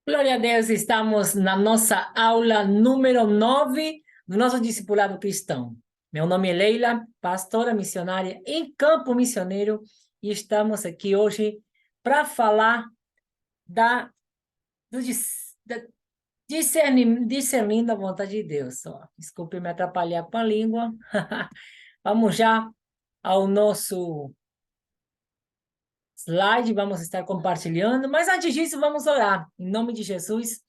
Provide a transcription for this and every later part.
Glória a Deus, estamos na nossa aula número 9 do nosso discipulado cristão. Meu nome é Leila, pastora missionária em Campo Missioneiro, e estamos aqui hoje para falar da discernindo a vontade de Deus. Desculpe me atrapalhar com a língua. Vamos já ao nosso slide, vamos estar compartilhando, mas antes disso, vamos orar. Em nome de Jesus,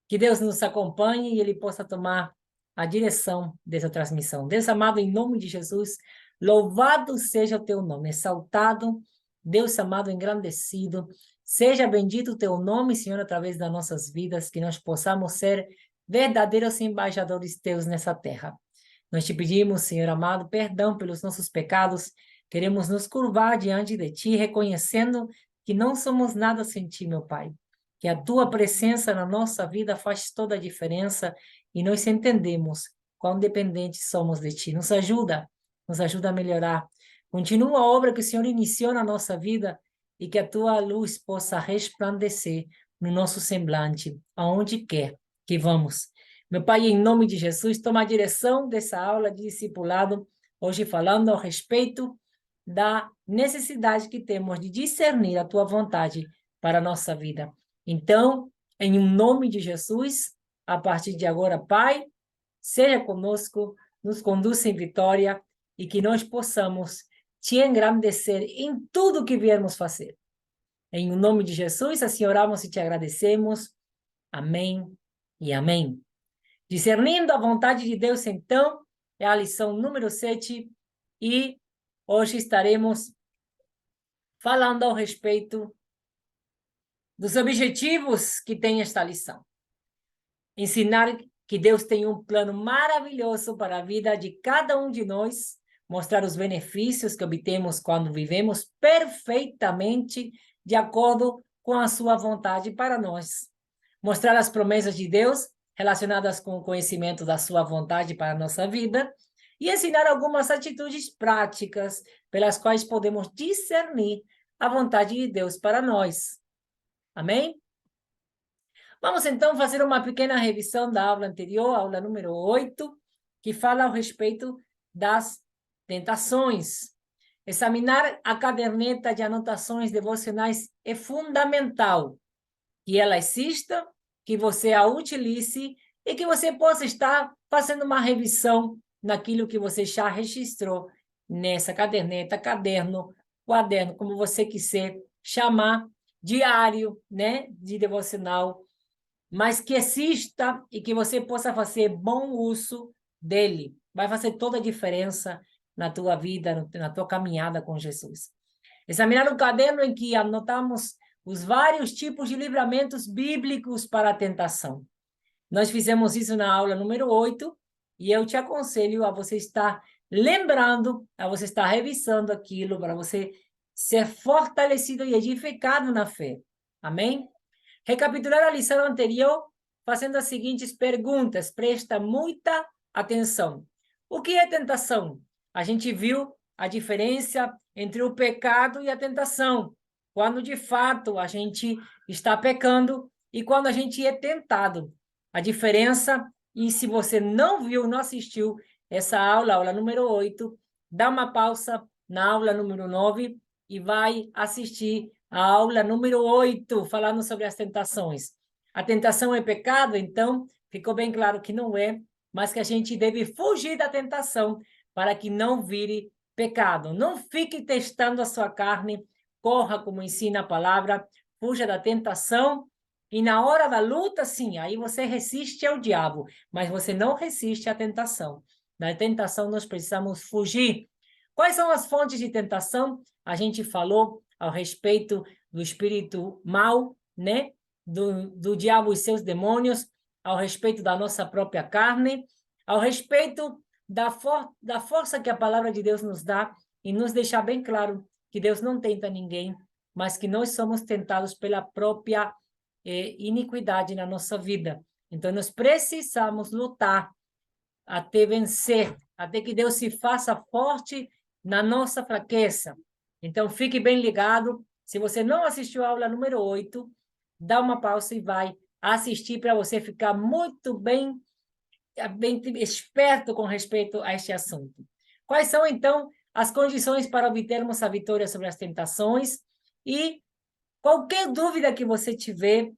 que Deus nos acompanhe e Ele possa tomar a direção dessa transmissão. Deus amado, em nome de Jesus, louvado seja o teu nome, exaltado, Deus amado, engrandecido. Seja bendito o teu nome, Senhor, através das nossas vidas, que nós possamos ser verdadeiros embaixadores teus nessa terra. Nós te pedimos, Senhor amado, perdão pelos nossos pecados. Queremos nos curvar diante de ti, reconhecendo que não somos nada sem ti, meu Pai. Que a tua presença na nossa vida faz toda a diferença e nós entendemos quão dependentes somos de ti. Nos ajuda a melhorar. Continua a obra que o Senhor iniciou na nossa vida e que a tua luz possa resplandecer no nosso semblante, aonde quer que vamos. Meu Pai, em nome de Jesus, toma a direção dessa aula de discipulado, hoje falando a respeito da necessidade que temos de discernir a tua vontade para a nossa vida. Então, em nome de Jesus, a partir de agora, Pai, seja conosco, nos conduza em vitória e que nós possamos te engrandecer em tudo que viermos fazer. Em nome de Jesus, assim oramos e te agradecemos. Amém e amém. Discernindo a vontade de Deus, então, é a lição número 7, e hoje estaremos falando ao respeito dos objetivos que tem esta lição. Ensinar que Deus tem um plano maravilhoso para a vida de cada um de nós, mostrar os benefícios que obtemos quando vivemos perfeitamente de acordo com a sua vontade para nós. Mostrar as promessas de Deus relacionadas com o conhecimento da sua vontade para a nossa vida e ensinar algumas atitudes práticas pelas quais podemos discernir a vontade de Deus para nós. Amém? Vamos, então, fazer uma pequena revisão da aula anterior, aula número 8, que fala a respeito das tentações. Examinar a caderneta de anotações devocionais é fundamental. Que ela exista, que você a utilize e que você possa estar fazendo uma revisão naquilo que você já registrou nessa caderneta, caderno, quaderno, como você quiser chamar, diário, né, de devocional, mas que exista e que você possa fazer bom uso dele. Vai fazer toda a diferença na tua vida, na tua caminhada com Jesus. Examinar o caderno em que anotamos os vários tipos de livramentos bíblicos para a tentação. Nós fizemos isso na aula número 8, e eu te aconselho a você estar lembrando, a você estar revisando aquilo, para você ser fortalecido e edificado na fé. Amém? Recapitular a lição anterior, fazendo as seguintes perguntas. Presta muita atenção. O que é tentação? A gente viu a diferença entre o pecado e a tentação. Quando, de fato, a gente está pecando e quando a gente é tentado. A diferença, e se você não viu, não assistiu essa aula, aula número 8, dá uma pausa na aula número 9 e vai assistir a aula número 8, falando sobre as tentações. A tentação é pecado, então ficou bem claro que não é, mas que a gente deve fugir da tentação para que não vire pecado. Não fique testando a sua carne, corra como ensina a palavra, fuja da tentação, e na hora da luta, sim, aí você resiste ao diabo, mas você não resiste à tentação. Da tentação nós precisamos fugir. Quais são as fontes de tentação? A gente falou ao respeito do espírito mau, né? Do diabo e seus demônios, ao respeito da nossa própria carne, ao respeito da força que a palavra de Deus nos dá e nos deixar bem claro que Deus não tenta ninguém, mas que nós somos tentados pela própria iniquidade na nossa vida. Então, nós precisamos lutar até vencer, até que Deus se faça forte na nossa fraqueza. Então, fique bem ligado. Se você não assistiu a aula número 8, dá uma pausa e vai assistir para você ficar muito bem esperto com respeito a este assunto. Quais são, então, as condições para obtermos a vitória sobre as tentações? E qualquer dúvida que você tiver,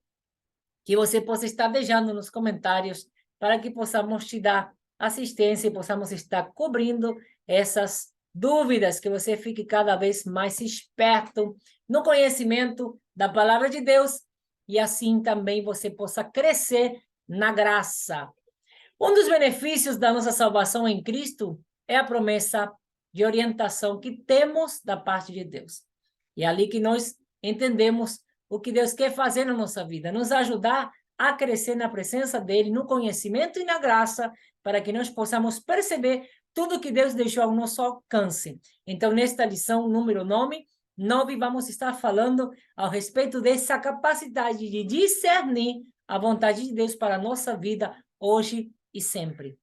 que você possa estar deixando nos comentários, para que possamos te dar assistência e possamos estar cobrindo essas dúvidas, que você fique cada vez mais esperto no conhecimento da palavra de Deus e assim também você possa crescer na graça. Um dos benefícios da nossa salvação em Cristo é a promessa de orientação que temos da parte de Deus. E é ali que nós entendemos o que Deus quer fazer na nossa vida, nos ajudar a crescer na presença dele, no conhecimento e na graça, para que nós possamos perceber tudo que Deus deixou ao nosso alcance. Então, nesta lição número 9, vamos estar falando ao respeito dessa capacidade de discernir a vontade de Deus para a nossa vida hoje e sempre.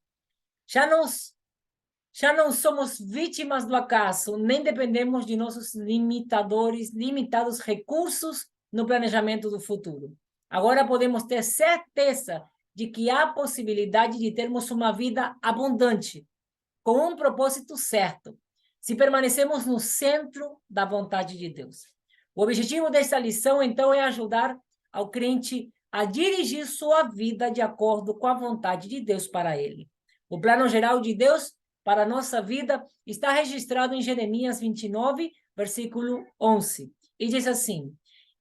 Já não somos vítimas do acaso, nem dependemos de nossos limitados recursos no planejamento do futuro. Agora podemos ter certeza de que há possibilidade de termos uma vida abundante, com um propósito certo, se permanecemos no centro da vontade de Deus. O objetivo desta lição, então, é ajudar ao crente a dirigir sua vida de acordo com a vontade de Deus para ele. O plano geral de Deus para a nossa vida está registrado em Jeremias 29, versículo 11. E diz assim: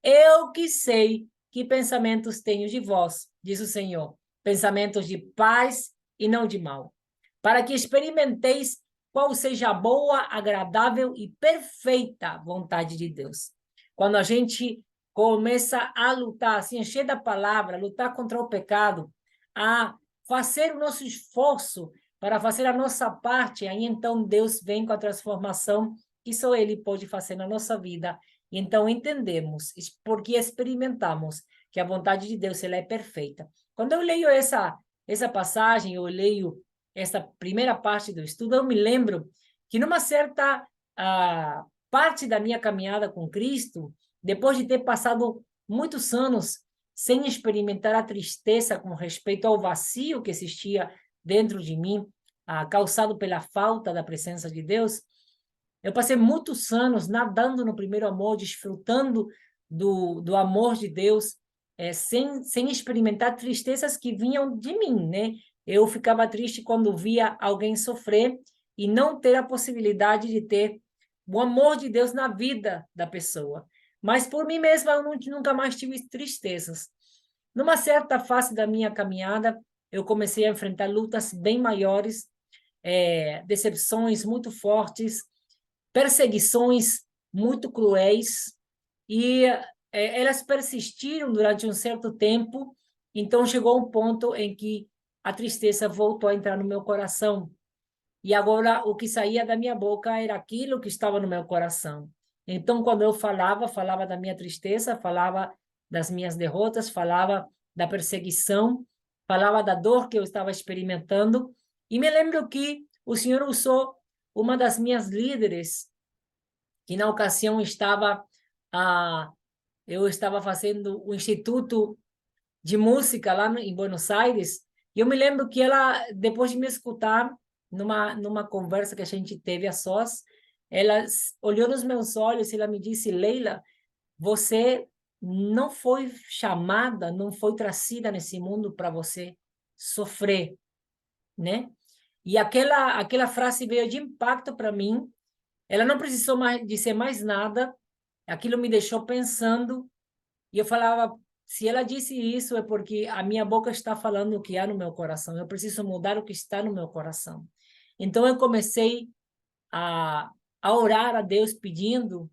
Eu que sei que pensamentos tenho de vós, diz o Senhor, pensamentos de paz e não de mal, para que experimenteis qual seja a boa, agradável e perfeita vontade de Deus. Quando a gente começa a lutar, se encher da palavra, lutar contra o pecado, a fazer o nosso esforço para fazer a nossa parte, aí então Deus vem com a transformação que só Ele pode fazer na nossa vida. E então entendemos, porque experimentamos que a vontade de Deus ela é perfeita. Quando eu leio essa passagem, eu leio essa primeira parte do estudo, eu me lembro que numa certa parte da minha caminhada com Cristo, depois de ter passado muitos anos sem experimentar a tristeza com respeito ao vazio que existia dentro de mim, causado pela falta da presença de Deus, eu passei muitos anos nadando no primeiro amor, desfrutando do amor de Deus, sem experimentar tristezas que vinham de mim, né? Eu ficava triste quando via alguém sofrer e não ter a possibilidade de ter o amor de Deus na vida da pessoa. Mas por mim mesma eu nunca mais tive tristezas. Numa certa fase da minha caminhada, eu comecei a enfrentar lutas bem maiores, decepções muito fortes, perseguições muito cruéis, e elas persistiram durante um certo tempo. Então chegou um ponto em que a tristeza voltou a entrar no meu coração. E agora o que saía da minha boca era aquilo que estava no meu coração. Então, quando eu falava da minha tristeza, falava das minhas derrotas, falava da perseguição, falava da dor que eu estava experimentando. E me lembro que o Senhor usou uma das minhas líderes, que na ocasião eu estava fazendo o Instituto de Música lá em Buenos Aires, e eu me lembro que ela, depois de me escutar, numa conversa que a gente teve a sós, ela olhou nos meus olhos e ela me disse: Leila, você não foi chamada, não foi trazida nesse mundo para você sofrer, né? E aquela frase veio de impacto para mim. Ela não precisou mais dizer mais nada, aquilo me deixou pensando, e eu falava: se ela disse isso é porque a minha boca está falando o que há no meu coração, eu preciso mudar o que está no meu coração. Então eu comecei a orar a Deus pedindo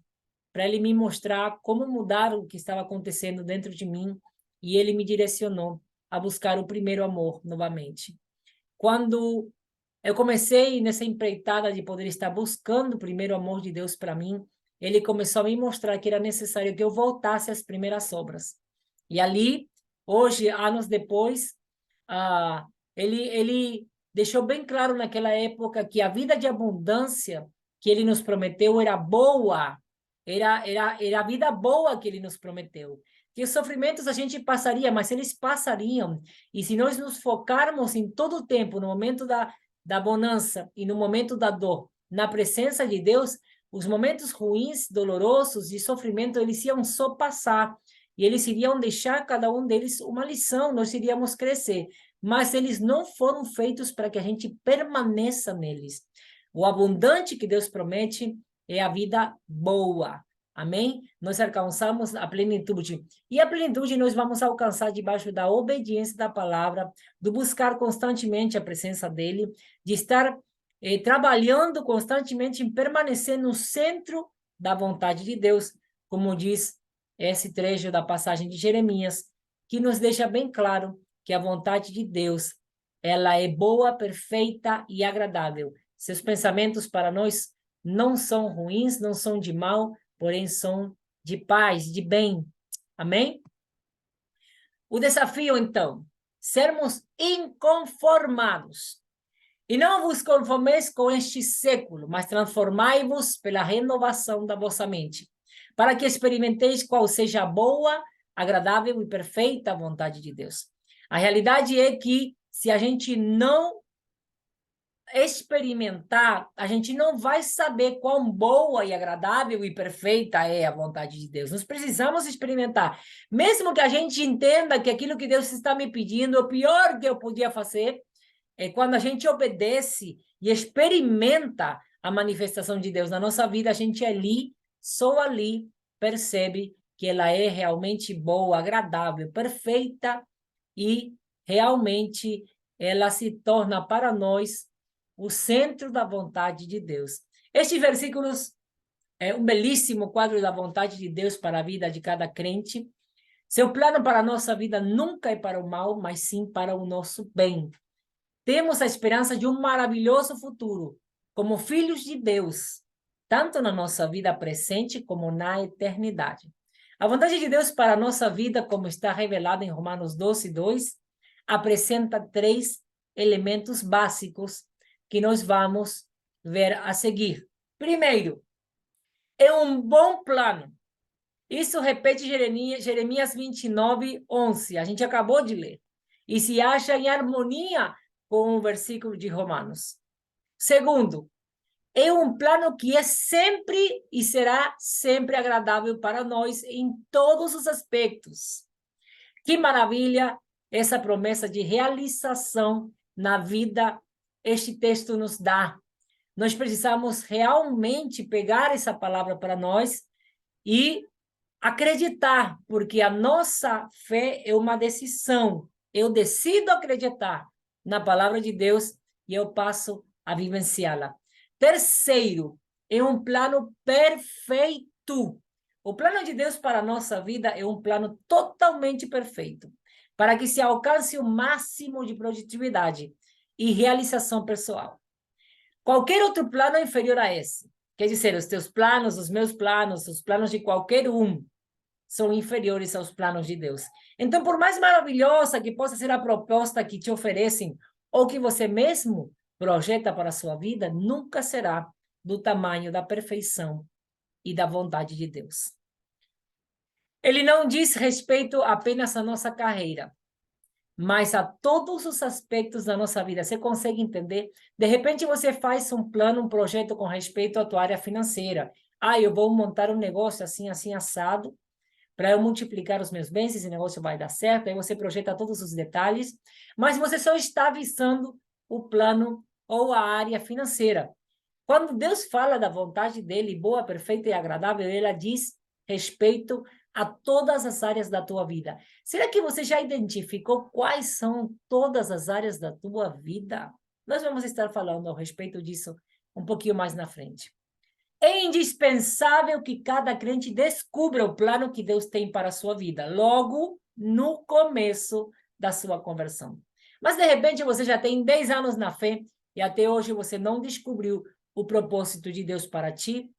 para Ele me mostrar como mudar o que estava acontecendo dentro de mim, e Ele me direcionou a buscar o primeiro amor novamente. Quando eu comecei nessa empreitada de poder estar buscando o primeiro amor de Deus para mim, Ele começou a me mostrar que era necessário que eu voltasse às primeiras obras. E ali, hoje, anos depois, ele deixou bem claro naquela época que a vida de abundância que Ele nos prometeu era boa, Era a vida boa que ele nos prometeu. Que os sofrimentos a gente passaria, mas eles passariam. E se nós nos focarmos em todo o tempo, no momento da bonança e no momento da dor, na presença de Deus, os momentos ruins, dolorosos de sofrimento, eles iam só passar. E eles iriam deixar cada um deles uma lição, nós iríamos crescer. Mas eles não foram feitos para que a gente permaneça neles. O abundante que Deus promete é a vida boa. Amém? Nós alcançamos a plenitude. E a plenitude nós vamos alcançar debaixo da obediência da palavra, do buscar constantemente a presença dele, de estar trabalhando constantemente em permanecer no centro da vontade de Deus, como diz esse trecho da passagem de Jeremias, que nos deixa bem claro que a vontade de Deus, ela é boa, perfeita e agradável. Seus pensamentos para nós não são ruins, não são de mal, porém são de paz, de bem. Amém? O desafio, então, sermos inconformados. E não vos conformeis com este século, mas transformai-vos pela renovação da vossa mente, para que experimenteis qual seja a boa, agradável e perfeita vontade de Deus. A realidade é que, se a gente não experimentar, a gente não vai saber quão boa e agradável e perfeita é a vontade de Deus. Nós precisamos experimentar. Mesmo que a gente entenda que aquilo que Deus está me pedindo, o pior que eu podia fazer, é quando a gente obedece e experimenta a manifestação de Deus na nossa vida, a gente ali, só ali, percebe que ela é realmente boa, agradável, perfeita e realmente ela se torna para nós o centro da vontade de Deus. Estes versículos é um belíssimo quadro da vontade de Deus para a vida de cada crente. Seu plano para a nossa vida nunca é para o mal, mas sim para o nosso bem. Temos a esperança de um maravilhoso futuro, como filhos de Deus, tanto na nossa vida presente como na eternidade. A vontade de Deus para a nossa vida, como está revelada em Romanos 12:2, apresenta 3 elementos básicos que nós vamos ver a seguir. Primeiro, é um bom plano. Isso repete Jeremias 29:11. A gente acabou de ler. E se acha em harmonia com o versículo de Romanos. Segundo, é um plano que é sempre e será sempre agradável para nós em todos os aspectos. Que maravilha essa promessa de realização na vida este texto nos dá. Nós precisamos realmente pegar essa palavra para nós e acreditar, porque a nossa fé é uma decisão. Eu decido acreditar na palavra de Deus e eu passo a vivenciá-la. Terceiro, é um plano perfeito. O plano de Deus para a nossa vida é um plano totalmente perfeito, para que se alcance o máximo de produtividade e realização pessoal. Qualquer outro plano é inferior a esse. Quer dizer, os teus planos, os meus planos, os planos de qualquer um, são inferiores aos planos de Deus. Então, por mais maravilhosa que possa ser a proposta que te oferecem, ou que você mesmo projeta para a sua vida, nunca será do tamanho da perfeição e da vontade de Deus. Ele não diz respeito apenas à nossa carreira, mas a todos os aspectos da nossa vida. Você consegue entender? De repente, você faz um plano, um projeto com respeito à tua área financeira. Ah, eu vou montar um negócio assim, assim, assado, para eu multiplicar os meus bens, esse negócio vai dar certo, aí você projeta todos os detalhes, mas você só está visando o plano ou a área financeira. Quando Deus fala da vontade dele, boa, perfeita e agradável, ela diz respeito a todas as áreas da tua vida. Será que você já identificou quais são todas as áreas da tua vida? Nós vamos estar falando a respeito disso um pouquinho mais na frente. É indispensável que cada crente descubra o plano que Deus tem para a sua vida, logo no começo da sua conversão. Mas, de repente, você já tem 10 anos na fé e até hoje você não descobriu o propósito de Deus para ti.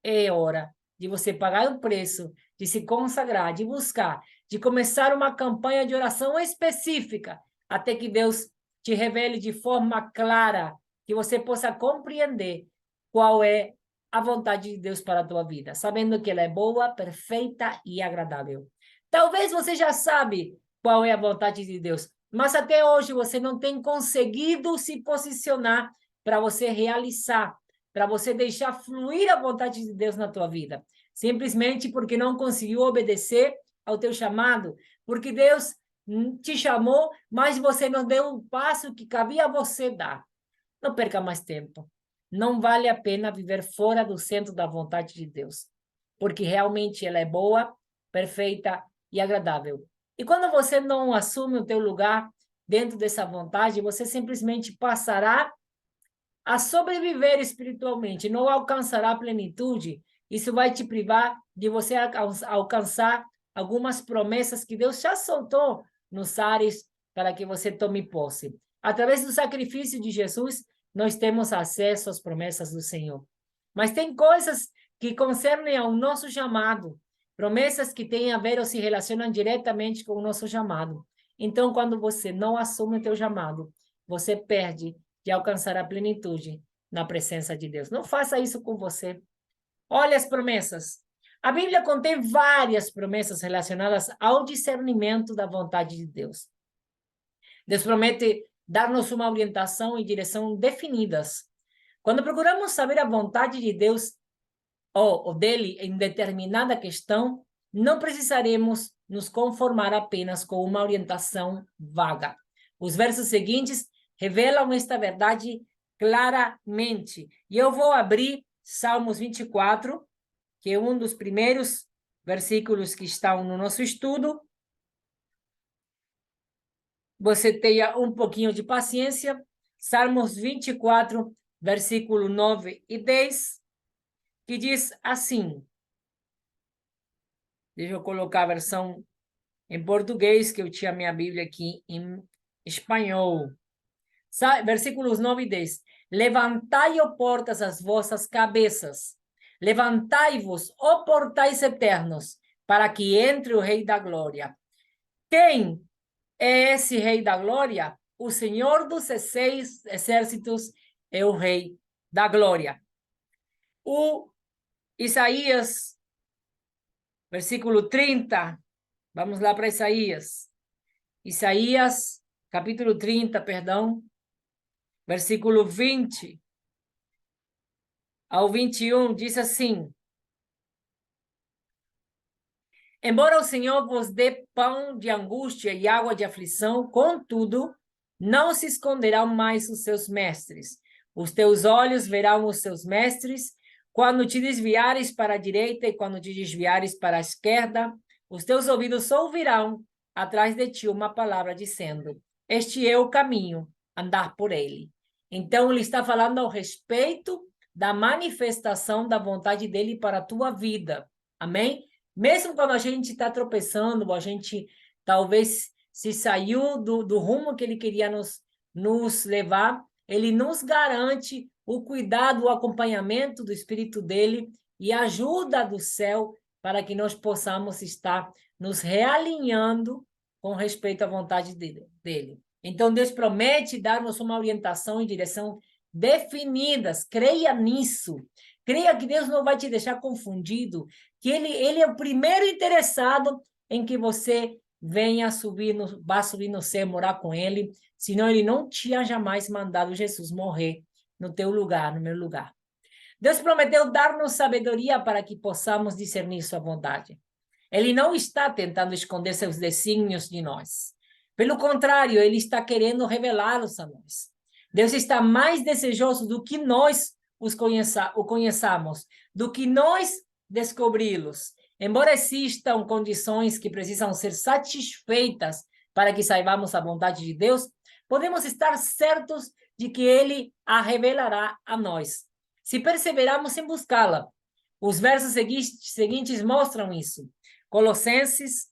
É hora de você pagar o preço, de se consagrar, de buscar, de começar uma campanha de oração específica, até que Deus te revele de forma clara, que você possa compreender qual é a vontade de Deus para a tua vida, sabendo que ela é boa, perfeita e agradável. Talvez você já sabe qual é a vontade de Deus, mas até hoje você não tem conseguido se posicionar para você realizar, para você deixar fluir a vontade de Deus na tua vida. Simplesmente porque não conseguiu obedecer ao teu chamado, porque Deus te chamou, mas você não deu o passo que cabia a você dar. Não perca mais tempo. Não vale a pena viver fora do centro da vontade de Deus, porque realmente ela é boa, perfeita e agradável. E quando você não assume o teu lugar dentro dessa vontade, você simplesmente passará a sobreviver espiritualmente, não alcançará a plenitude. Isso vai te privar de você alcançar algumas promessas que Deus já soltou nos ares para que você tome posse. Através do sacrifício de Jesus, nós temos acesso às promessas do Senhor. Mas tem coisas que concernem ao nosso chamado, promessas que têm a ver ou se relacionam diretamente com o nosso chamado. Então, quando você não assume o teu chamado, você perde de alcançar a plenitude na presença de Deus. Não faça isso com você. Olha as promessas. A Bíblia contém várias promessas relacionadas ao discernimento da vontade de Deus. Deus promete dar-nos uma orientação e direção definidas. Quando procuramos saber a vontade de Deus ou dele em determinada questão, não precisaremos nos conformar apenas com uma orientação vaga. Os versos seguintes revelam esta verdade claramente. E eu vou abrir Salmos 24, que é um dos primeiros versículos que estão no nosso estudo. Você tenha um pouquinho de paciência. Salmos 24, versículo 9 e 10, que diz assim. Deixa eu colocar a versão em português, que eu tinha minha Bíblia aqui em espanhol. Versículos 9 e 10. Levantai, ó portas, as vossas cabeças. Levantai-vos, ó portais eternos, para que entre o Rei da Glória. Quem é esse Rei da Glória? O Senhor dos 6 exércitos é o Rei da Glória. O Isaías, versículo 30. Vamos lá para Isaías. Isaías, capítulo 30, perdão. Versículo 20 ao 21, diz assim: Embora o Senhor vos dê pão de angústia e água de aflição, contudo, não se esconderão mais os seus mestres. Os teus olhos verão os seus mestres, quando te desviares para a direita e quando te desviares para a esquerda, os teus ouvidos ouvirão atrás de ti uma palavra dizendo: Este é o caminho, andar por ele. Então, ele está falando ao respeito da manifestação da vontade dele para a tua vida. Amém? Mesmo quando a gente está tropeçando, ou a gente talvez se saiu do rumo que ele queria nos levar, ele nos garante o cuidado, o acompanhamento do Espírito dele e a ajuda do céu para que nós possamos estar nos realinhando com respeito à vontade dele. Então, Deus promete dar-nos uma orientação e direção definidas. Creia nisso. Creia que Deus não vai te deixar confundido, que ele é o primeiro interessado em que você vá subir no céu, morar com ele, senão ele não tinha jamais mandado Jesus morrer no teu lugar, no meu lugar. Deus prometeu dar-nos sabedoria para que possamos discernir sua vontade. Ele não está tentando esconder seus desígnios de nós. Pelo contrário, ele está querendo revelá-los a nós. Deus está mais desejoso do que nós o conheçamos, do que nós descobri-los. Embora existam condições que precisam ser satisfeitas para que saibamos a vontade de Deus, podemos estar certos de que ele a revelará a nós, se perseverarmos em buscá-la. Os versos seguintes mostram isso. Colossenses,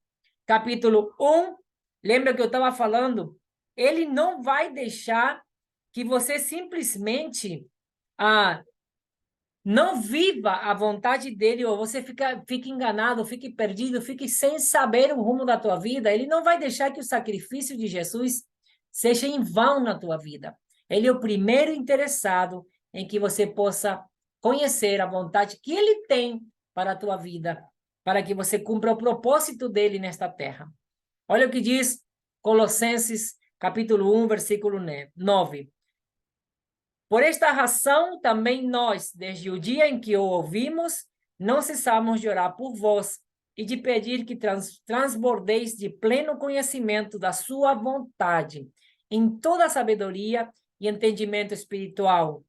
capítulo 1, lembra que eu estava falando? Ele não vai deixar que você simplesmente não viva a vontade dele, ou você fique enganado, fique perdido, fique sem saber o rumo da tua vida. Ele não vai deixar que o sacrifício de Jesus seja em vão na tua vida. Ele é o primeiro interessado em que você possa conhecer a vontade que ele tem para a tua vida, para que você cumpra o propósito dele nesta terra. Olha o que diz Colossenses, capítulo 1, versículo 9. Por esta razão, também nós, desde o dia em que o ouvimos, não cessamos de orar por vós e de pedir que transbordeis de pleno conhecimento da sua vontade, em toda sabedoria e entendimento espiritual.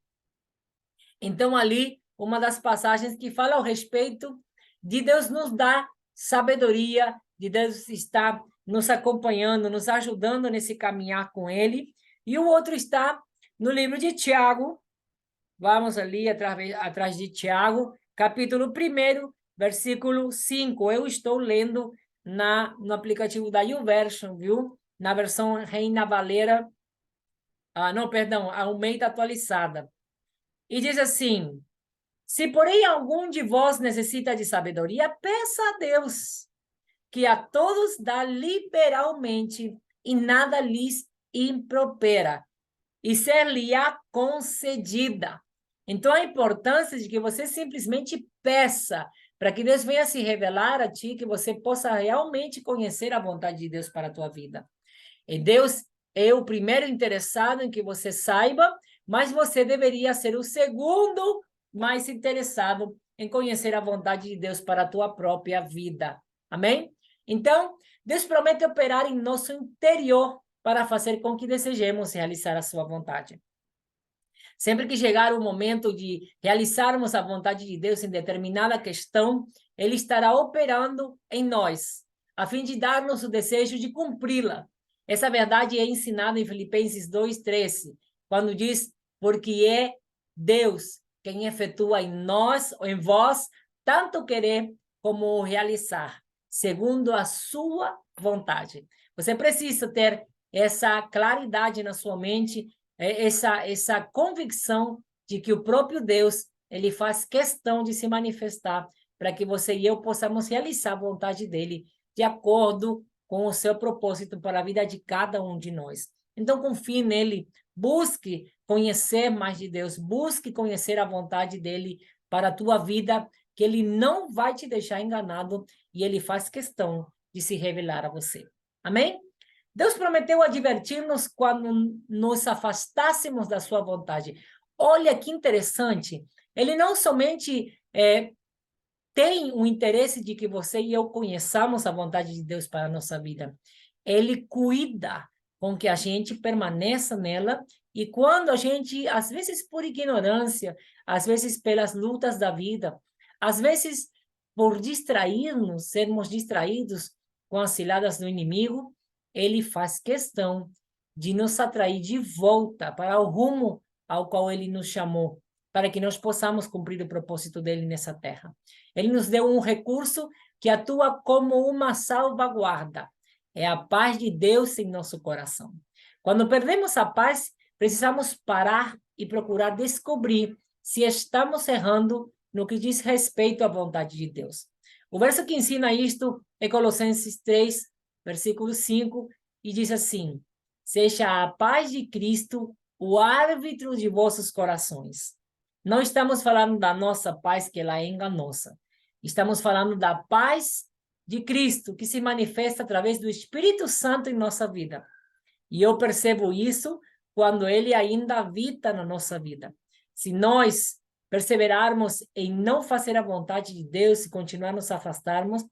Então, ali, uma das passagens que fala ao respeito de Deus nos dar sabedoria, de Deus estar nos acompanhando, nos ajudando nesse caminhar com Ele. E o outro está no livro de Tiago. Vamos ali atrás de Tiago, capítulo 1, versículo 5. Eu estou lendo no aplicativo da YouVersion, viu? Na versão Reina Valera, não, perdão, Almeida atualizada. E diz assim: se porém algum de vós necessita de sabedoria, peça a Deus, que a todos dá liberalmente e nada lhes impropera, e ser-lhe-á concedida. Então, a importância de que você simplesmente peça para que Deus venha se revelar a ti, que você possa realmente conhecer a vontade de Deus para a tua vida. E Deus é o primeiro interessado em que você saiba, mas você deveria ser o segundo mais interessado em conhecer a vontade de Deus para a tua própria vida. Amém? Então, Deus promete operar em nosso interior para fazer com que desejemos realizar a sua vontade. Sempre que chegar o momento de realizarmos a vontade de Deus em determinada questão, Ele estará operando em nós, a fim de dar-nos o desejo de cumpri-la. Essa verdade é ensinada em Filipenses 2:13, quando diz: porque é Deus quem efetua em nós, ou em vós, tanto querer como realizar, segundo a sua vontade. Você precisa ter essa claridade na sua mente, essa convicção de que o próprio Deus, ele faz questão de se manifestar para que você e eu possamos realizar a vontade dele de acordo com o seu propósito para a vida de cada um de nós. Então, confie nele, busque conhecer mais de Deus, busque conhecer a vontade dele para a tua vida, que ele não vai te deixar enganado e ele faz questão de se revelar a você. Amém? Deus prometeu advertir-nos quando nos afastássemos da sua vontade. Olha que interessante. Ele não somente tem o interesse de que você e eu conheçamos a vontade de Deus para a nossa vida. Ele cuida com que a gente permaneça nela, e quando a gente, às vezes por ignorância, às vezes pelas lutas da vida, às vezes por distrair-nos, sermos distraídos com as ciladas do inimigo, ele faz questão de nos atrair de volta para o rumo ao qual ele nos chamou, para que nós possamos cumprir o propósito dele nessa terra. Ele nos deu um recurso que atua como uma salvaguarda. É a paz de Deus em nosso coração. Quando perdemos a paz, precisamos parar e procurar descobrir se estamos errando no que diz respeito à vontade de Deus. O verso que ensina isto é Colossenses 3, versículo 5, e diz assim: seja a paz de Cristo o árbitro de vossos corações. Não estamos falando da nossa paz, que ela é enganosa. Estamos falando da paz de Cristo, que se manifesta através do Espírito Santo em nossa vida. E eu percebo isso quando ele ainda habita na nossa vida. Se nós perseverarmos em não fazer a vontade de Deus e continuar nos afastarmos,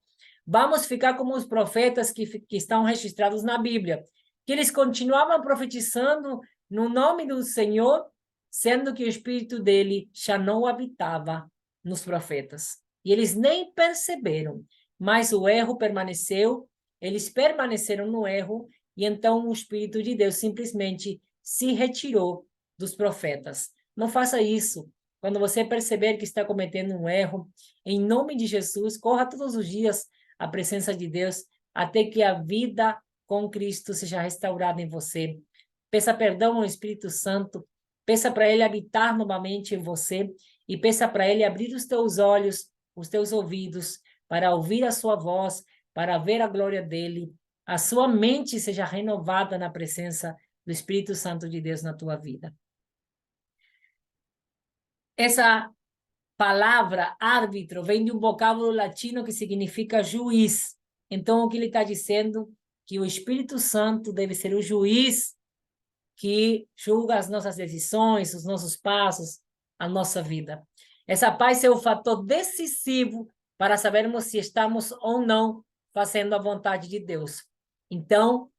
vamos ficar como os profetas que estão registrados na Bíblia, que eles continuavam profetizando no nome do Senhor, sendo que o Espírito dele já não habitava nos profetas. E eles nem perceberam, mas o erro permaneceu, eles permaneceram no erro, e então o Espírito de Deus simplesmente se retirou dos profetas. Não faça isso. Quando você perceber que está cometendo um erro, em nome de Jesus, corra todos os dias à presença de Deus, até que a vida com Cristo seja restaurada em você. Peça perdão ao Espírito Santo, peça para ele habitar novamente em você e peça para ele abrir os teus olhos, os teus ouvidos, para ouvir a sua voz, para ver a glória dele. A sua mente seja renovada na presença do Espírito Santo de Deus na tua vida. Essa palavra árbitro vem de um vocábulo latino que significa juiz. Então, o que ele está dizendo? Que o Espírito Santo deve ser o juiz que julga as nossas decisões, os nossos passos, a nossa vida. Essa paz é o fator decisivo para sabermos se estamos ou não fazendo a vontade de Deus. Então,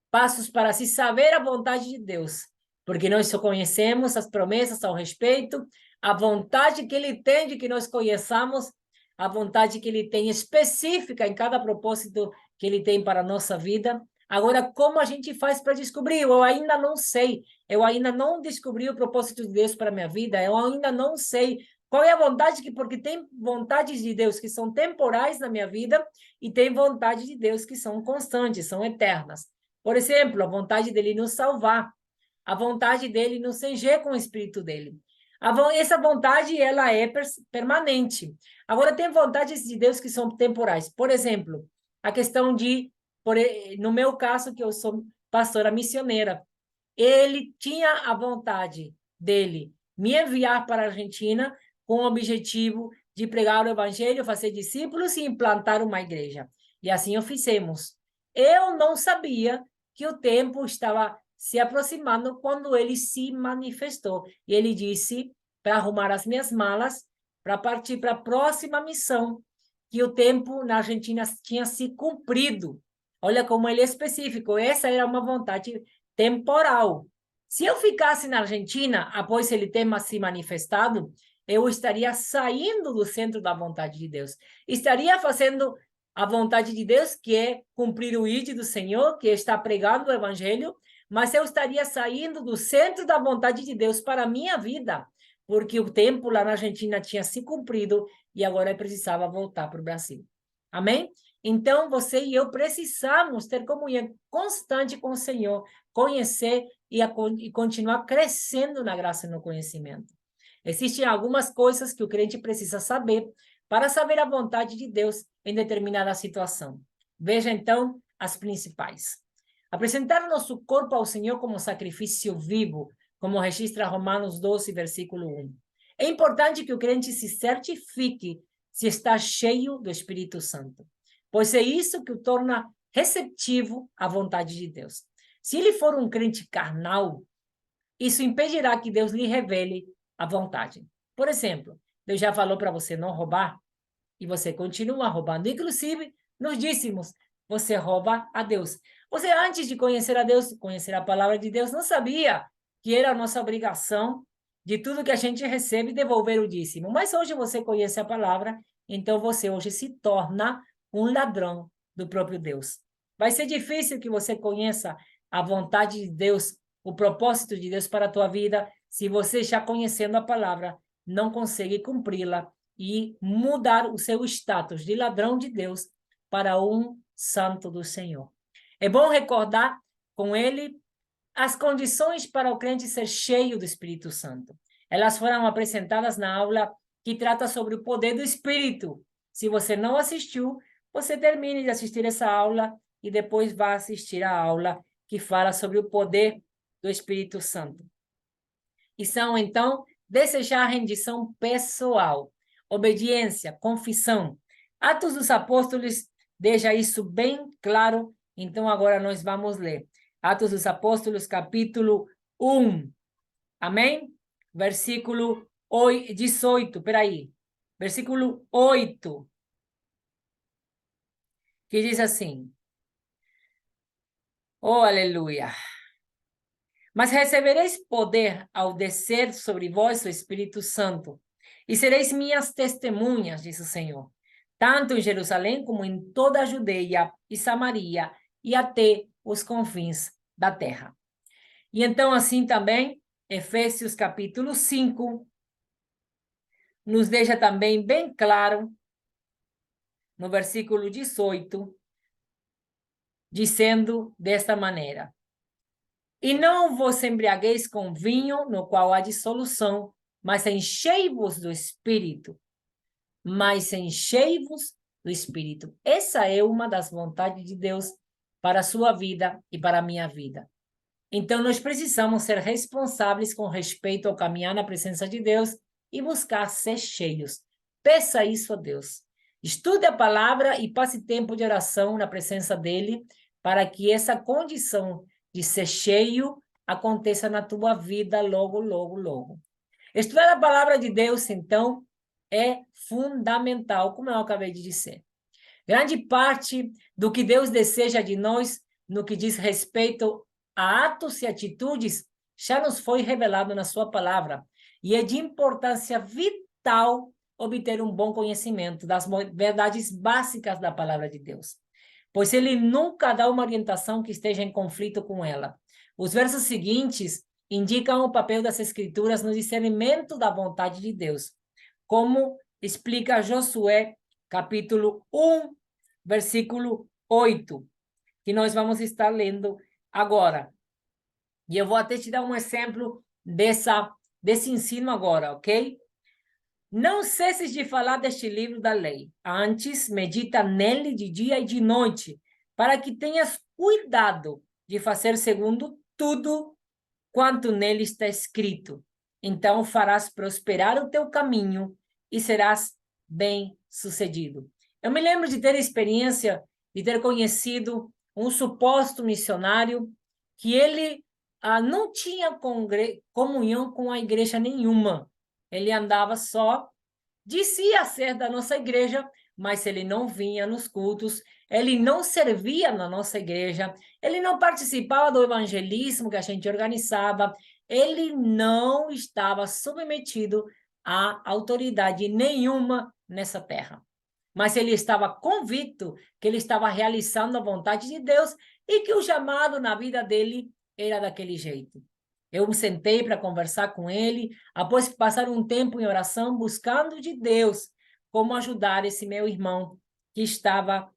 passos para se saber a vontade de Deus, porque nós só conhecemos as promessas ao respeito, a vontade que Ele tem de que nós conheçamos, a vontade que Ele tem específica em cada propósito que Ele tem para a nossa vida. Agora, como a gente faz para descobrir? Eu ainda não sei. Eu ainda não descobri o propósito de Deus para a minha vida. Eu ainda não sei qual é a vontade, porque tem vontades de Deus que são temporais na minha vida e tem vontade de Deus que são constantes, são eternas. Por exemplo, a vontade dele nos salvar, a vontade dele nos encher com o Espírito dele. Essa vontade, ela é permanente. Agora, tem vontades de Deus que são temporais. Por exemplo, a questão de, no meu caso, que eu sou pastora missioneira, ele tinha a vontade dele me enviar para a Argentina com o objetivo de pregar o evangelho, fazer discípulos e implantar uma igreja. E assim o fizemos. Eu não sabia que o tempo estava se aproximando quando ele se manifestou. E ele disse para arrumar as minhas malas, para partir para a próxima missão, que o tempo na Argentina tinha se cumprido. Olha como ele é específico. Essa era uma vontade temporal. Se eu ficasse na Argentina, após ele ter se manifestado, eu estaria saindo do centro da vontade de Deus. Estaria fazendo a vontade de Deus, que é cumprir o ID do Senhor, que está pregando o evangelho, mas eu estaria saindo do centro da vontade de Deus para a minha vida, porque o tempo lá na Argentina tinha se cumprido e agora eu precisava voltar para o Brasil. Amém? Então, você e eu precisamos ter comunhão constante com o Senhor, conhecer e continuar crescendo na graça e no conhecimento. Existem algumas coisas que o crente precisa saber para saber a vontade de Deus em determinada situação. Veja, então, as principais. Apresentar o nosso corpo ao Senhor como sacrifício vivo, como registra Romanos 12, versículo 1. É importante que o crente se certifique se está cheio do Espírito Santo, pois é isso que o torna receptivo à vontade de Deus. Se ele for um crente carnal, isso impedirá que Deus lhe revele a vontade. Por exemplo, Deus já falou para você não roubar e você continua roubando. Inclusive, nos dízimos, você rouba a Deus. Você, antes de conhecer a Deus, conhecer a palavra de Deus, não sabia que era a nossa obrigação de tudo que a gente recebe devolver o dízimo. Mas hoje você conhece a palavra, então você hoje se torna um ladrão do próprio Deus. Vai ser difícil que você conheça a vontade de Deus, o propósito de Deus para a tua vida, se você, já conhecendo a palavra, não consegue cumpri-la e mudar o seu status de ladrão de Deus para um santo do Senhor. É bom recordar com ele as condições para o crente ser cheio do Espírito Santo. Elas foram apresentadas na aula que trata sobre o poder do Espírito. Se você não assistiu, você termine de assistir essa aula e depois vá assistir a aula que fala sobre o poder do Espírito Santo. E são, então, desejar rendição pessoal, obediência, confissão. Atos dos Apóstolos deixa isso bem claro, então agora nós vamos ler. Atos dos Apóstolos, capítulo 1. Amém? Versículo 18, peraí. Versículo 8. Que diz assim. Oh, aleluia. Mas recebereis poder ao descer sobre vós o Espírito Santo, e sereis minhas testemunhas, diz o Senhor, tanto em Jerusalém como em toda a Judeia e Samaria e até os confins da terra. E então, assim também, Efésios capítulo 5, nos deixa também bem claro, no versículo 18, dizendo desta maneira: E não vos embriagueis com vinho, no qual há dissolução, mas enchei-vos do Espírito. Mas enchei-vos do Espírito. Essa é uma das vontades de Deus para a sua vida e para a minha vida. Então, nós precisamos ser responsáveis com respeito ao caminhar na presença de Deus e buscar ser cheios. Peça isso a Deus. Estude a palavra e passe tempo de oração na presença dele, para que essa condição de ser cheio aconteça na tua vida logo, logo, logo. Estudar a palavra de Deus, então, é fundamental, como eu acabei de dizer. Grande parte do que Deus deseja de nós, no que diz respeito a atos e atitudes, já nos foi revelado na sua palavra. E é de importância vital obter um bom conhecimento das verdades básicas da palavra de Deus, pois ele nunca dá uma orientação que esteja em conflito com ela. Os versos seguintes indicam o papel das Escrituras no discernimento da vontade de Deus, como explica Josué, capítulo 1, versículo 8, que nós vamos estar lendo agora. E eu vou até te dar um exemplo desse ensino agora, ok? Não cesses de falar deste livro da lei. Antes, medita nele de dia e de noite, para que tenhas cuidado de fazer segundo tudo quanto nele está escrito. Então farás prosperar o teu caminho e serás bem-sucedido. Eu me lembro de ter a experiência de ter conhecido um suposto missionário que ele não tinha comunhão com a igreja nenhuma. Ele andava só, dizia ser da nossa igreja, mas ele não vinha nos cultos, ele não servia na nossa igreja, ele não participava do evangelismo que a gente organizava, ele não estava submetido a autoridade nenhuma nessa terra. Mas ele estava convicto que ele estava realizando a vontade de Deus e que o chamado na vida dele era daquele jeito. Eu me sentei para conversar com ele, após passar um tempo em oração, buscando de Deus como ajudar esse meu irmão que estava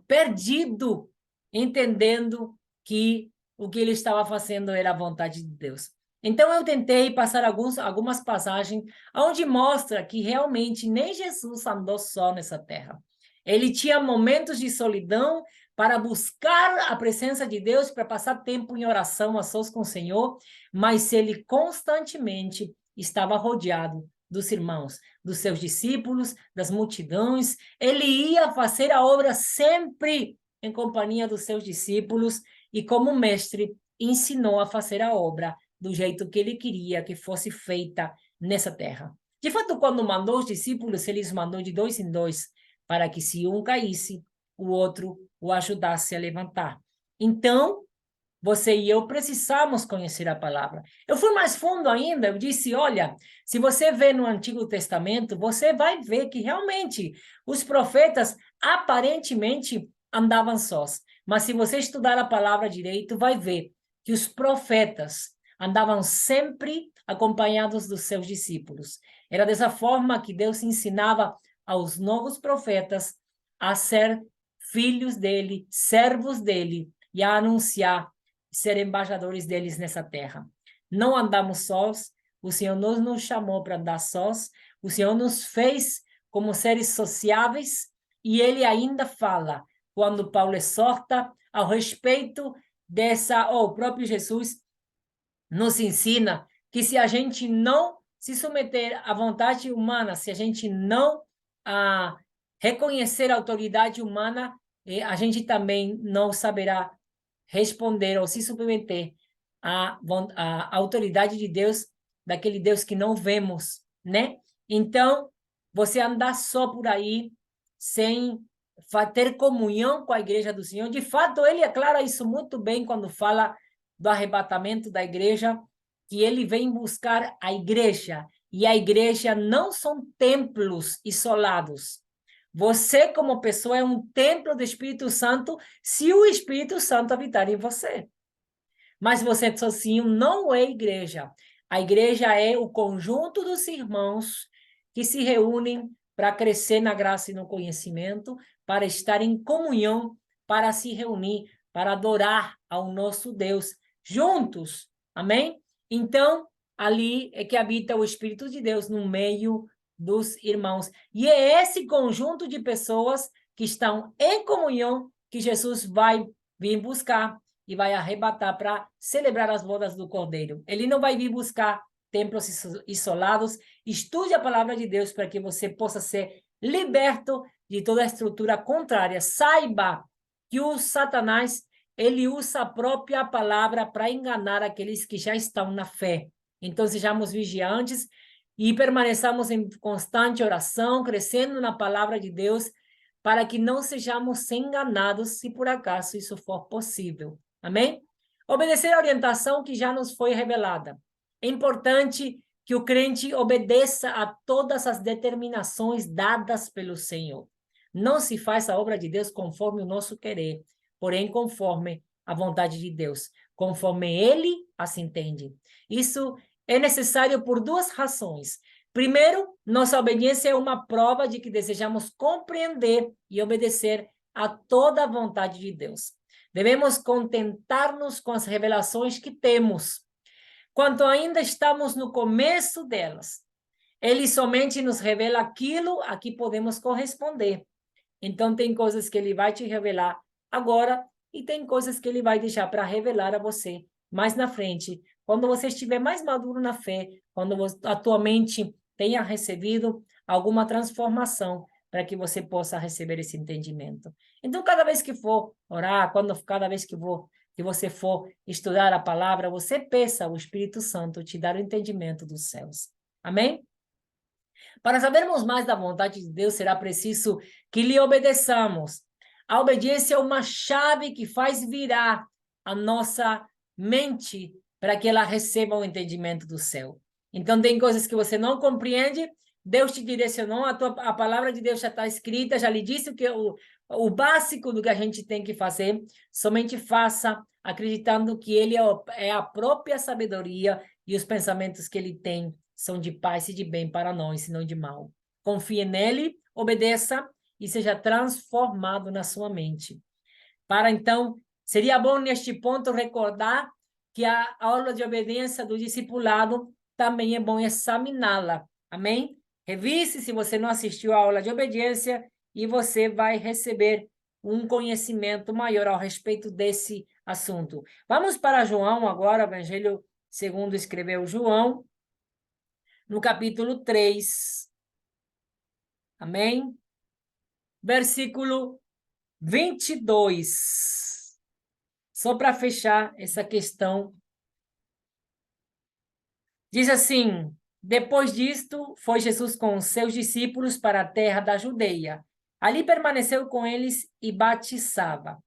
perdido, entendendo que o que ele estava fazendo era a vontade de Deus. Então, eu tentei passar algumas passagens onde mostra que realmente nem Jesus andou só nessa terra. Ele tinha momentos de solidão para buscar a presença de Deus, para passar tempo em oração a sós com o Senhor, mas ele constantemente estava rodeado dos irmãos, dos seus discípulos, das multidões. Ele ia fazer a obra sempre em companhia dos seus discípulos e, como mestre, ensinou a fazer a obra do jeito que ele queria que fosse feita nessa terra. De fato, quando mandou os discípulos, ele os mandou de 2 em 2, para que se um caísse, o outro o ajudasse a levantar. Então, você e eu precisamos conhecer a palavra. Eu fui mais fundo ainda, eu disse, olha, se você vê no Antigo Testamento, você vai ver que realmente os profetas aparentemente andavam sós. Mas se você estudar a palavra direito, vai ver que os profetas andavam sempre acompanhados dos seus discípulos. Era dessa forma que Deus ensinava aos novos profetas a ser filhos dele, servos dele, e a anunciar, ser embaixadores deles nessa terra. Não andamos sós, o Senhor não nos chamou para andar sós, o Senhor nos fez como seres sociáveis, e ele ainda fala, quando Paulo exorta ao respeito o próprio Jesus nos ensina que se a gente não se submeter à vontade humana, se a gente não reconhecer a autoridade humana, a gente também não saberá responder ou se submeter à autoridade de Deus, daquele Deus que não vemos, né? Então, você andar só por aí, sem ter comunhão com a igreja do Senhor, de fato, ele aclara isso muito bem quando fala do arrebatamento da igreja, que ele vem buscar a igreja, e a igreja não são templos isolados. Você, como pessoa, é um templo do Espírito Santo se o Espírito Santo habitar em você. Mas você sozinho não é igreja. A igreja é o conjunto dos irmãos que se reúnem para crescer na graça e no conhecimento, para estar em comunhão, para se reunir, para adorar ao nosso Deus juntos. Amém? Então, ali é que habita o Espírito de Deus no meio dos irmãos. E é esse conjunto de pessoas que estão em comunhão que Jesus vai vir buscar e vai arrebatar para celebrar as bodas do Cordeiro. Ele não vai vir buscar templos isolados. Estude a palavra de Deus para que você possa ser liberto de toda a estrutura contrária. Saiba que o Satanás, ele usa a própria palavra para enganar aqueles que já estão na fé. Então, sejamos vigilantes e permaneçamos em constante oração, crescendo na palavra de Deus, para que não sejamos enganados, se por acaso isso for possível. Amém? Obedecer a orientação que já nos foi revelada. É importante que o crente obedeça a todas as determinações dadas pelo Senhor. Não se faz a obra de Deus conforme o nosso querer, porém conforme a vontade de Deus, conforme Ele assim entende. Isso é necessário por duas razões. Primeiro, nossa obediência é uma prova de que desejamos compreender e obedecer a toda a vontade de Deus. Devemos contentar-nos com as revelações que temos, quanto ainda estamos no começo delas. Ele somente nos revela aquilo a que podemos corresponder. Então, tem coisas que ele vai te revelar agora e tem coisas que ele vai deixar para revelar a você mais na frente, quando você estiver mais maduro na fé, quando a tua mente tenha recebido alguma transformação para que você possa receber esse entendimento. Então, cada vez que for orar, cada vez que você for estudar a palavra, você peça ao Espírito Santo te dar o entendimento dos céus. Amém? Para sabermos mais da vontade de Deus, será preciso que lhe obedeçamos. A obediência é uma chave que faz virar a nossa mente para que ela receba o entendimento do céu. Então, tem coisas que você não compreende, Deus te direcionou, a palavra de Deus já está escrita, já lhe disse que o básico do que a gente tem que fazer, somente faça acreditando que Ele é a própria sabedoria e os pensamentos que Ele tem são de paz e de bem para nós, e não de mal. Confie nele, obedeça e seja transformado na sua mente. Então, seria bom neste ponto recordar que a aula de obediência do discipulado também é bom examiná-la. Amém? Revise se você não assistiu à aula de obediência e você vai receber um conhecimento maior a respeito desse assunto. Vamos para João agora, o Evangelho segundo escreveu João, no capítulo 3. Amém? Versículo 22. Só para fechar essa questão. Diz assim: depois disto, foi Jesus com os seus discípulos para a terra da Judeia. Ali permaneceu com eles e batizava.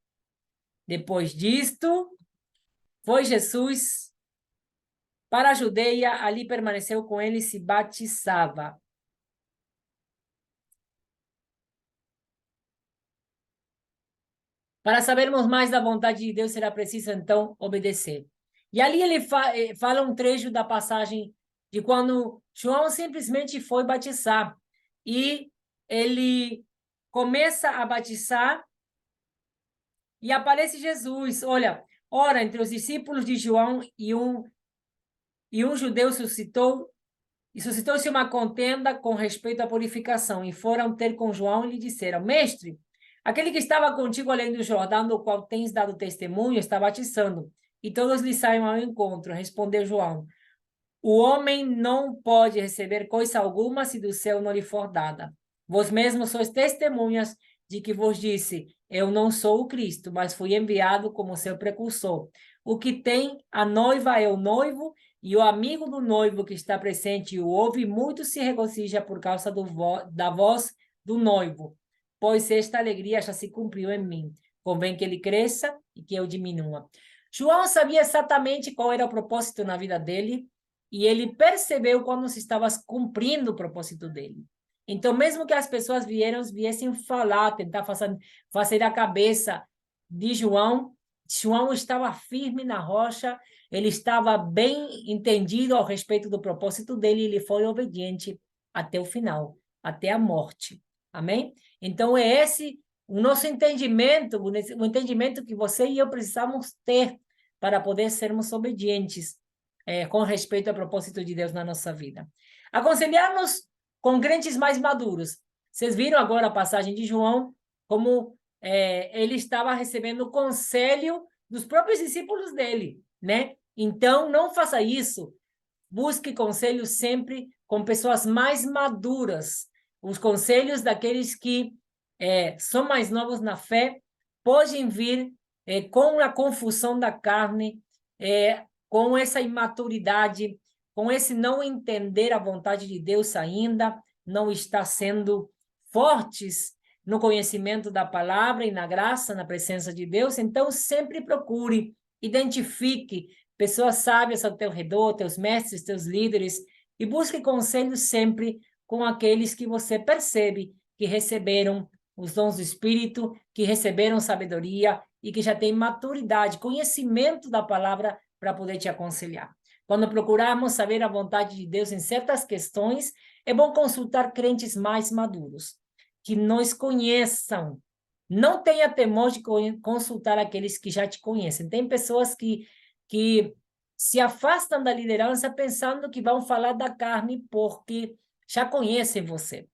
Depois disto, foi Jesus para a Judeia, ali permaneceu com eles e batizava. Para sabermos mais da vontade de Deus, será preciso, então, obedecer. E ali ele fala um trecho da passagem de quando João simplesmente foi batizar. E ele começa a batizar e aparece Jesus. Olha, ora, entre os discípulos de João e um judeu suscitou-se uma contenda com respeito à purificação. E foram ter com João e lhe disseram: Mestre, aquele que estava contigo além do Jordão, do qual tens dado testemunho, está batizando, e todos lhe saem ao encontro. Respondeu João: o homem não pode receber coisa alguma se do céu não lhe for dada. Vós mesmos sois testemunhas de que vos disse: eu não sou o Cristo, mas fui enviado como seu precursor. O que tem a noiva é o noivo, e o amigo do noivo que está presente e o ouve, muito se regozija por causa da voz do noivo, pois esta alegria já se cumpriu em mim. Convém que ele cresça e que eu diminua. João sabia exatamente qual era o propósito na vida dele, e ele percebeu quando se estava cumprindo o propósito dele. Então, mesmo que as pessoas viessem falar, tentar fazer a cabeça de João, João estava firme na rocha, ele estava bem entendido ao respeito do propósito dele, e ele foi obediente até o final, até a morte. Amém? Então, é esse o nosso entendimento, o entendimento que você e eu precisamos ter para poder sermos obedientes com respeito ao propósito de Deus na nossa vida. Aconselhar-nos com crentes mais maduros. Vocês viram agora a passagem de João, como ele estava recebendo o conselho dos próprios discípulos dele, né? Então, não faça isso. busque conselhos sempre com pessoas mais maduras. Os conselhos daqueles que são mais novos na fé podem vir com a confusão da carne, com essa imaturidade, com esse não entender a vontade de Deus ainda, não está sendo fortes no conhecimento da palavra e na graça, na presença de Deus. Então, sempre procure, identifique pessoas sábias ao teu redor, teus mestres, teus líderes, e busque conselhos sempre com aqueles que você percebe que receberam os dons do Espírito, que receberam sabedoria e que já têm maturidade, conhecimento da palavra para poder te aconselhar. Quando procurarmos saber a vontade de Deus em certas questões, é bom consultar crentes mais maduros, que nos conheçam. Não tenha temor de consultar aqueles que já te conhecem. Tem pessoas que se afastam da liderança pensando que vão falar da carne porque já conhecem você.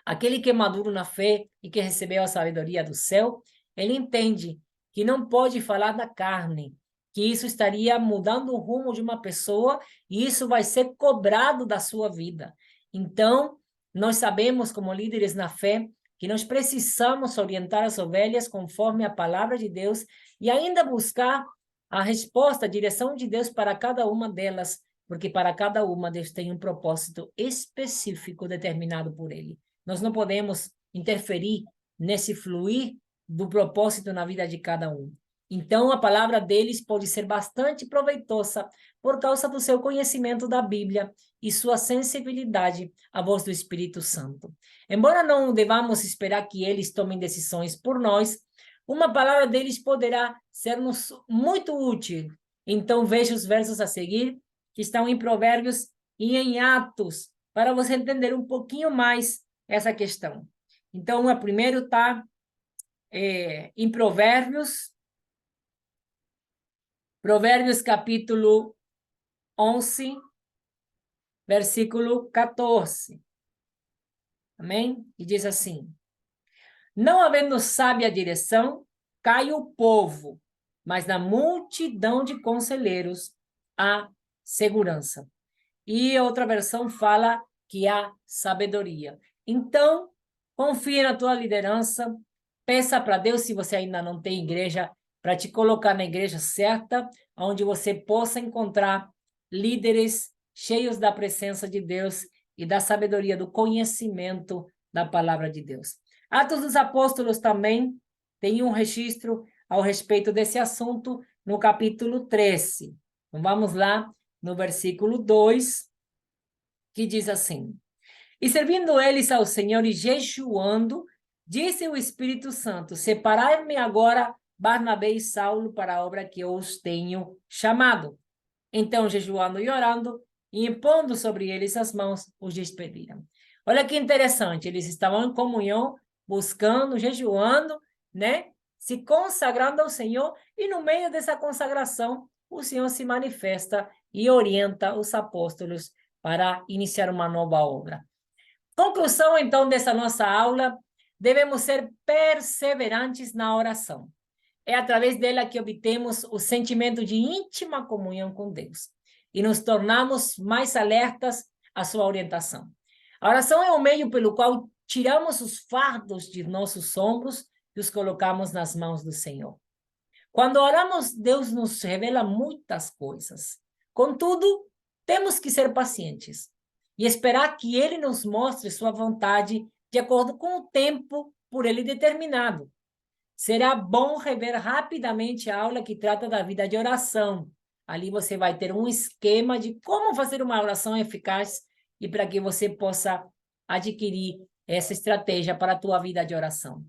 Aquele que é maduro na fé e que recebeu a sabedoria do céu, ele entende que não pode falar da carne, que isso estaria mudando o rumo de uma pessoa e isso vai ser cobrado da sua vida. Então, nós sabemos, como líderes na fé, que nós precisamos orientar as ovelhas conforme a palavra de Deus e ainda buscar a resposta, a direção de Deus para cada uma delas, porque para cada uma Deus tem um propósito específico determinado por Ele. Nós não podemos interferir nesse fluir do propósito na vida de cada um. Então, a palavra deles pode ser bastante proveitosa por causa do seu conhecimento da Bíblia e sua sensibilidade à voz do Espírito Santo. Embora não devamos esperar que eles tomem decisões por nós, uma palavra deles poderá ser-nos muito útil. Então, veja os versos a seguir, que estão em Provérbios e em Atos, para você entender um pouquinho mais essa questão. Então, o primeiro está em Provérbios, capítulo 11, versículo 14. Amém? E diz assim: não havendo sábia direção, cai o povo, mas na multidão de conselheiros há segurança. E outra versão fala que há sabedoria. Então, confie na tua liderança, peça para Deus, se você ainda não tem igreja, para te colocar na igreja certa, onde você possa encontrar líderes cheios da presença de Deus e da sabedoria, do conhecimento da palavra de Deus. Atos dos Apóstolos também tem um registro ao respeito desse assunto no capítulo 13. Então, vamos lá no versículo 2, que diz assim: e servindo eles ao Senhor e jejuando, disse o Espírito Santo: separai-me agora Barnabé e Saulo para a obra que eu os tenho chamado. Então, jejuando e orando, e impondo sobre eles as mãos, os despediram. Olha que interessante, eles estavam em comunhão, buscando, jejuando, né? Se consagrando ao Senhor, e no meio dessa consagração, o Senhor se manifesta e orienta os apóstolos para iniciar uma nova obra. Conclusão, então, dessa nossa aula: devemos ser perseverantes na oração. É através dela que obtemos o sentimento de íntima comunhão com Deus e nos tornamos mais alertas à sua orientação. A oração é o meio pelo qual tiramos os fardos de nossos ombros e os colocamos nas mãos do Senhor. Quando oramos, Deus nos revela muitas coisas. Contudo, temos que ser pacientes e esperar que Ele nos mostre sua vontade de acordo com o tempo por Ele determinado. Será bom rever rapidamente a aula que trata da vida de oração. Ali você vai ter um esquema de como fazer uma oração eficaz e para que você possa adquirir essa estratégia para a tua vida de oração.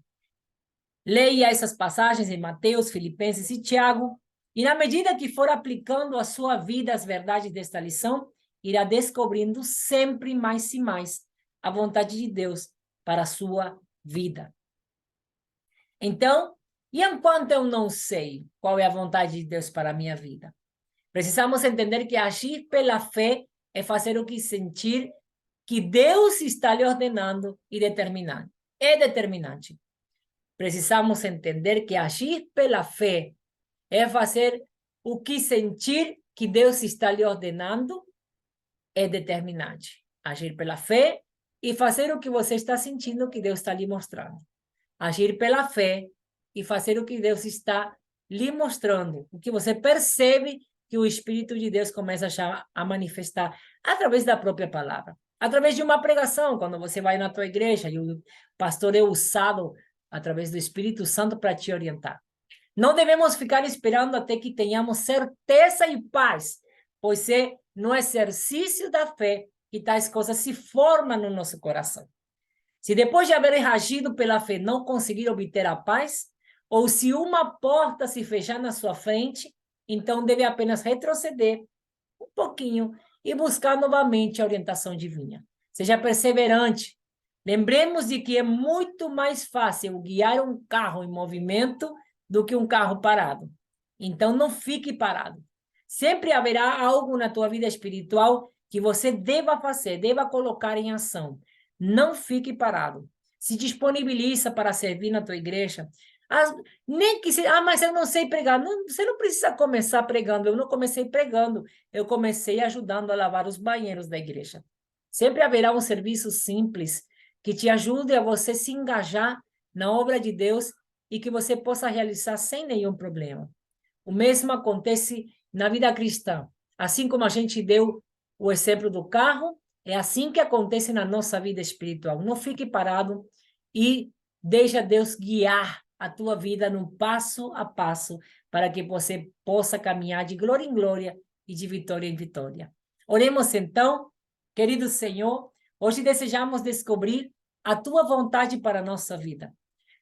Leia essas passagens em Mateus, Filipenses e Tiago, e na medida que for aplicando à sua vida as verdades desta lição, irá descobrindo sempre mais e mais a vontade de Deus para a sua vida. Então, e enquanto eu não sei qual é a vontade de Deus para a minha vida, precisamos entender que agir pela fé é fazer o que sentir que Deus está lhe ordenando e determinando. É determinante. Precisamos entender que agir pela fé é fazer o que sentir que Deus está lhe ordenando é determinante. Agir pela fé e fazer o que você está sentindo que Deus está lhe mostrando. Agir pela fé e fazer o que Deus está lhe mostrando. O que você percebe que o Espírito de Deus começa a manifestar através da própria palavra. Através de uma pregação, quando você vai na tua igreja e o pastor é usado através do Espírito Santo para te orientar. Não devemos ficar esperando até que tenhamos certeza e paz, pois é no exercício da fé que tais coisas se formam no nosso coração. Se depois de haver agido pela fé não conseguir obter a paz, ou se uma porta se fechar na sua frente, então deve apenas retroceder um pouquinho e buscar novamente a orientação divina. Seja perseverante. Lembremos de que é muito mais fácil guiar um carro em movimento do que um carro parado. Então, não fique parado. Sempre haverá algo na tua vida espiritual que você deva fazer, deva colocar em ação. Não fique parado. Se disponibiliza para servir na tua igreja. Nem que se, mas eu não sei pregar. Não, você não precisa começar pregando. Eu não comecei pregando. Eu comecei ajudando a lavar os banheiros da igreja. Sempre haverá um serviço simples que te ajude a você se engajar na obra de Deus e que você possa realizar sem nenhum problema. O mesmo acontece na vida cristã. Assim como a gente deu o exemplo do carro, é assim que acontece na nossa vida espiritual. Não fique parado e deixa Deus guiar a tua vida num passo a passo para que você possa caminhar de glória em glória e de vitória em vitória. Oremos então, querido Senhor, hoje desejamos descobrir a tua vontade para a nossa vida.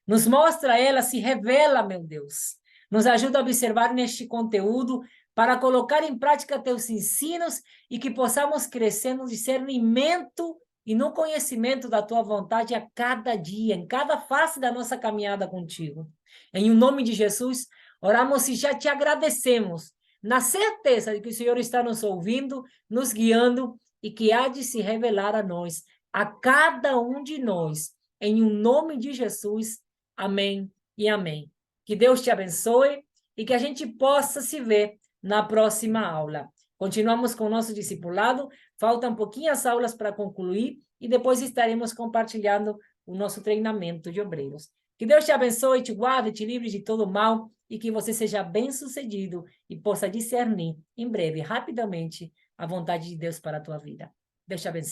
Nos mostra ela, se revela, meu Deus. Nos ajuda a observar neste conteúdo para colocar em prática teus ensinos e que possamos crescer no discernimento e no conhecimento da tua vontade a cada dia, em cada face da nossa caminhada contigo. Em nome de Jesus, oramos e já te agradecemos, na certeza de que o Senhor está nos ouvindo, nos guiando e que há de se revelar a nós, a cada um de nós. Em nome de Jesus, amém e amém. Que Deus te abençoe e que a gente possa se ver na próxima aula. Continuamos com o nosso discipulado, faltam pouquinhas aulas para concluir e depois estaremos compartilhando o nosso treinamento de obreiros. Que Deus te abençoe, te guarde, te livre de todo mal e que você seja bem-sucedido e possa discernir em breve, rapidamente, a vontade de Deus para a tua vida. Deus te abençoe.